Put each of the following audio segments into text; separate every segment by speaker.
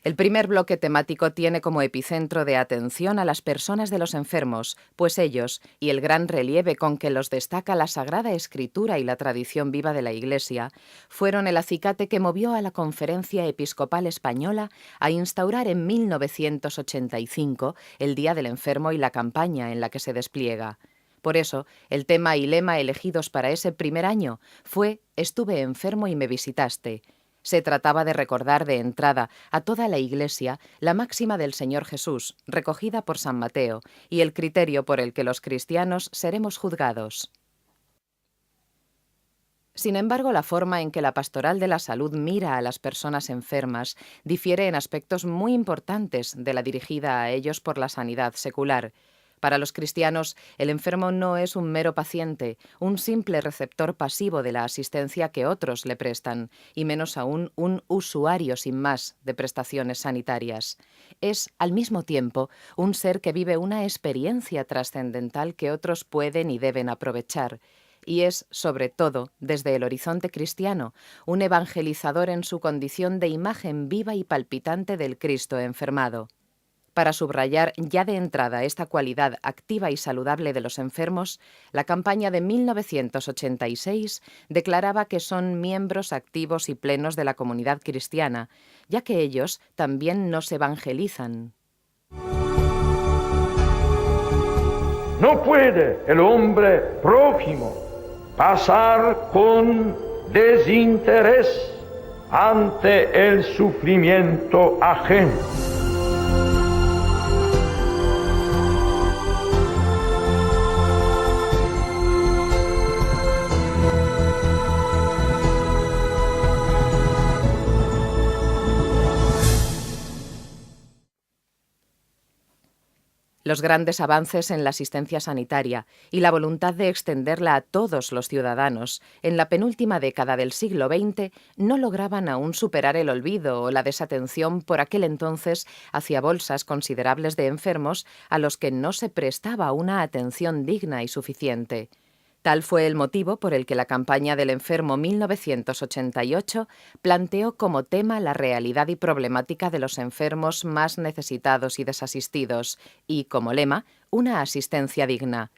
Speaker 1: El primer bloque temático tiene como epicentro de atención a las personas de los enfermos, pues ellos, y el gran relieve con que los destaca la Sagrada Escritura y la tradición viva de la Iglesia, fueron el acicate que movió a la Conferencia Episcopal Española a instaurar en 1985 el Día del Enfermo y la campaña en la que se despliega. Por eso, el tema y lema elegidos para ese primer año fue «Estuve enfermo y me visitaste». Se trataba de recordar de entrada a toda la Iglesia la máxima del Señor Jesús, recogida por San Mateo, y el criterio por el que los cristianos seremos juzgados. Sin embargo, la forma en que la Pastoral de la Salud mira a las personas enfermas difiere en aspectos muy importantes de la dirigida a ellos por la sanidad secular. Para los cristianos, el enfermo no es un mero paciente, un simple receptor pasivo de la asistencia que otros le prestan, y menos aún un usuario sin más de prestaciones sanitarias. Es, al mismo tiempo, un ser que vive una experiencia trascendental que otros pueden y deben aprovechar. Y es, sobre todo, desde el horizonte cristiano, un evangelizador en su condición de imagen viva y palpitante del Cristo enfermado. Para subrayar ya de entrada esta cualidad activa y saludable de los enfermos, la campaña de 1986 declaraba que son miembros activos y plenos de la comunidad cristiana, ya que ellos también nos evangelizan.
Speaker 2: No puede el hombre prójimo pasar con desinterés ante el sufrimiento ajeno.
Speaker 1: Los grandes avances en la asistencia sanitaria y la voluntad de extenderla a todos los ciudadanos en la penúltima década del siglo XX no lograban aún superar el olvido o la desatención por aquel entonces hacia bolsas considerables de enfermos a los que no se prestaba una atención digna y suficiente. Tal fue el motivo por el que la campaña del enfermo 1988 planteó como tema la realidad y problemática de los enfermos más necesitados y desasistidos y, como lema, una asistencia digna.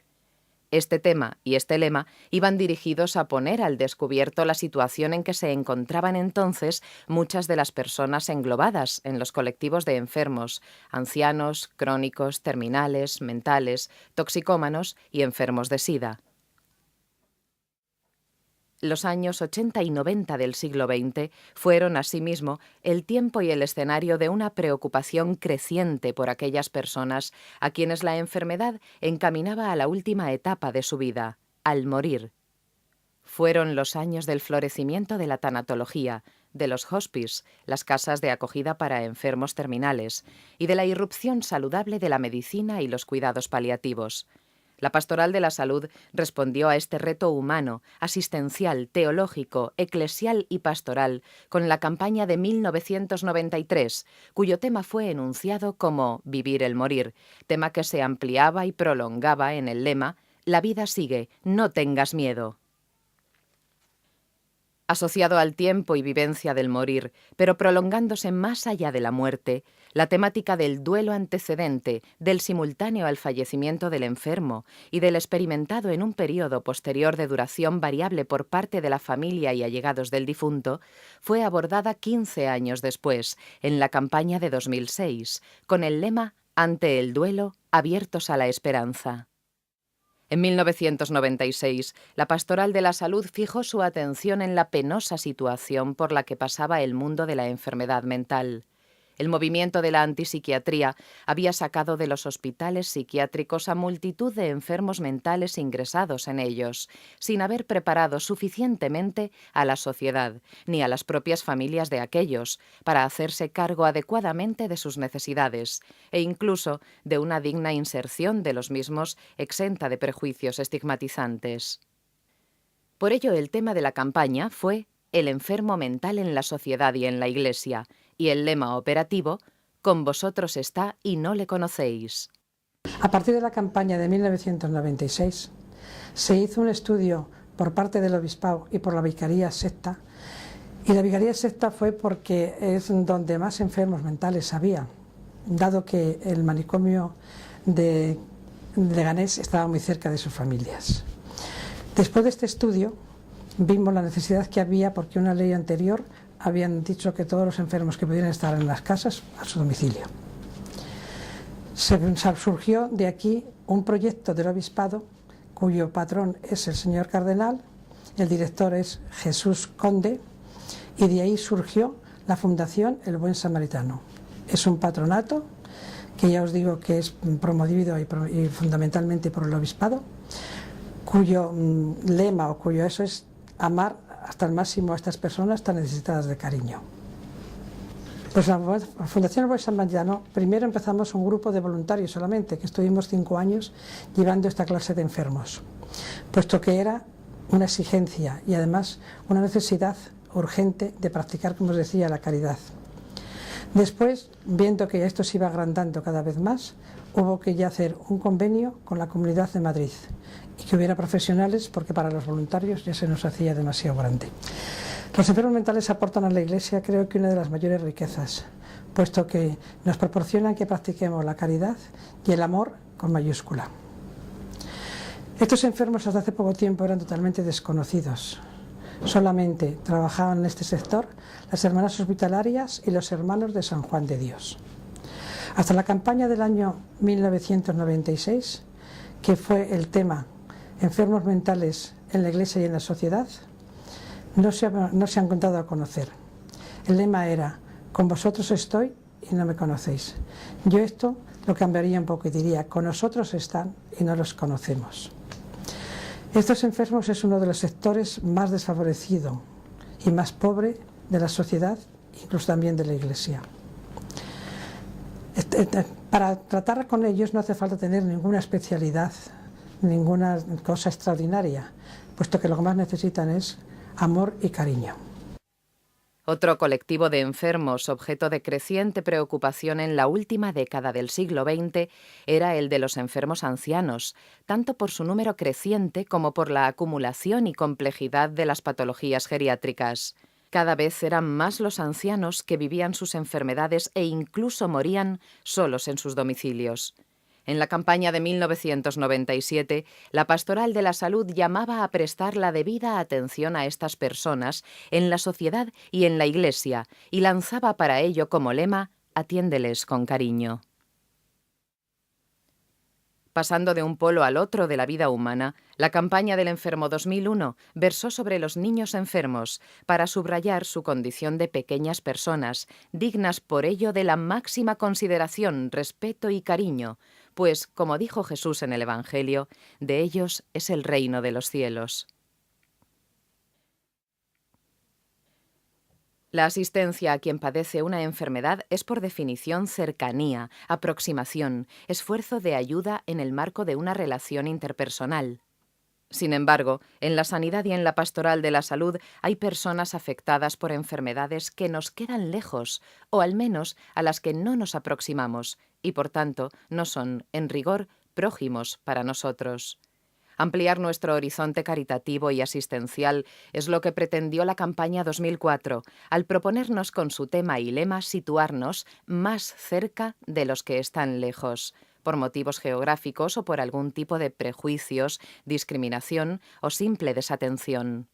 Speaker 1: Este tema y este lema iban dirigidos a poner al descubierto la situación en que se encontraban entonces muchas de las personas englobadas en los colectivos de enfermos, ancianos, crónicos, terminales, mentales, toxicómanos y enfermos de SIDA. Los años 80 y 90 del siglo XX fueron, asimismo, el tiempo y el escenario de una preocupación creciente por aquellas personas a quienes la enfermedad encaminaba a la última etapa de su vida, al morir. Fueron los años del florecimiento de la tanatología, de los hospice, las casas de acogida para enfermos terminales, y de la irrupción saludable de la medicina y los cuidados paliativos. La Pastoral de la Salud respondió a este reto humano, asistencial, teológico, eclesial y pastoral con la campaña de 1993, cuyo tema fue enunciado como Vivir el morir, tema que se ampliaba y prolongaba en el lema La vida sigue, no tengas miedo. Asociado al tiempo y vivencia del morir, pero prolongándose más allá de la muerte, la temática del duelo antecedente, del simultáneo al fallecimiento del enfermo y del experimentado en un periodo posterior de duración variable por parte de la familia y allegados del difunto, fue abordada 15 años después, en la campaña de 2006, con el lema «Ante el duelo, abiertos a la esperanza». En 1996, la Pastoral de la Salud fijó su atención en la penosa situación por la que pasaba el mundo de la enfermedad mental. El movimiento de la antipsiquiatría había sacado de los hospitales psiquiátricos a multitud de enfermos mentales ingresados en ellos, sin haber preparado suficientemente a la sociedad, ni a las propias familias de aquellos, para hacerse cargo adecuadamente de sus necesidades, e incluso de una digna inserción de los mismos exenta de prejuicios estigmatizantes. Por ello, el tema de la campaña fue «El enfermo mental en la sociedad y en la Iglesia», y el lema operativo, «Con vosotros está y no le conocéis».
Speaker 3: A partir de la campaña de 1996, se hizo un estudio por parte del Obispado y por la Vicaría Sexta Y la Vicaría Sexta fue porque es donde más enfermos mentales había, dado que el manicomio de Leganés estaba muy cerca de sus familias. Después de este estudio vimos la necesidad que había, porque una ley anterior habían dicho que todos los enfermos que pudieran estar en las casas a su domicilio. Surgió de aquí un proyecto del obispado cuyo patrón es el señor cardenal, el director es Jesús Conde, y de ahí surgió la Fundación El Buen Samaritano. Es un patronato que ya os digo que es promovido y fundamentalmente por el obispado, cuyo lema o cuyo eso es amar hasta el máximo a estas personas tan necesitadas de cariño. Pues la Fundación El Buen Samaritano, primero empezamos un grupo de voluntarios solamente, que estuvimos 5 años llevando esta clase de enfermos, puesto que era una exigencia y además una necesidad urgente de practicar, como os decía, la caridad. Después, viendo que esto se iba agrandando cada vez más, hubo que ya hacer un convenio con la Comunidad de Madrid y que hubiera profesionales, porque para los voluntarios ya se nos hacía demasiado grande. Los enfermos mentales aportan a la Iglesia, creo que una de las mayores riquezas, puesto que nos proporcionan que practiquemos la caridad y el amor con mayúscula. Estos enfermos hasta hace poco tiempo eran totalmente desconocidos. Solamente trabajaban en este sector las hermanas hospitalarias y los hermanos de San Juan de Dios. Hasta la campaña del año 1996, que fue el tema enfermos mentales en la Iglesia y en la sociedad, no se han contado a conocer. El lema era: con vosotros estoy y no me conocéis. Yo esto lo cambiaría un poco y diría: con nosotros están y no los conocemos. Estos enfermos es uno de los sectores más desfavorecido y más pobre de la sociedad, incluso también de la Iglesia. Para tratar con ellos no hace falta tener ninguna especialidad, ninguna cosa extraordinaria, puesto que lo que más necesitan es amor y cariño.
Speaker 1: Otro colectivo de enfermos objeto de creciente preocupación en la última década del siglo XX era el de los enfermos ancianos, tanto por su número creciente como por la acumulación y complejidad de las patologías geriátricas. Cada vez eran más los ancianos que vivían sus enfermedades e incluso morían solos en sus domicilios. En la campaña de 1997, la Pastoral de la Salud llamaba a prestar la debida atención a estas personas en la sociedad y en la Iglesia, y lanzaba para ello como lema: «Atiéndeles con cariño». Pasando de un polo al otro de la vida humana, la campaña del enfermo 2001 versó sobre los niños enfermos para subrayar su condición de pequeñas personas, dignas por ello de la máxima consideración, respeto y cariño, pues, como dijo Jesús en el Evangelio, de ellos es el reino de los cielos. La asistencia a quien padece una enfermedad es por definición cercanía, aproximación, esfuerzo de ayuda en el marco de una relación interpersonal. Sin embargo, en la sanidad y en la pastoral de la salud hay personas afectadas por enfermedades que nos quedan lejos, o al menos a las que no nos aproximamos, y por tanto no son, en rigor, prójimos para nosotros. Ampliar nuestro horizonte caritativo y asistencial es lo que pretendió la campaña 2004, al proponernos con su tema y lema situarnos más cerca de los que están lejos, por motivos geográficos o por algún tipo de prejuicios, discriminación o simple desatención.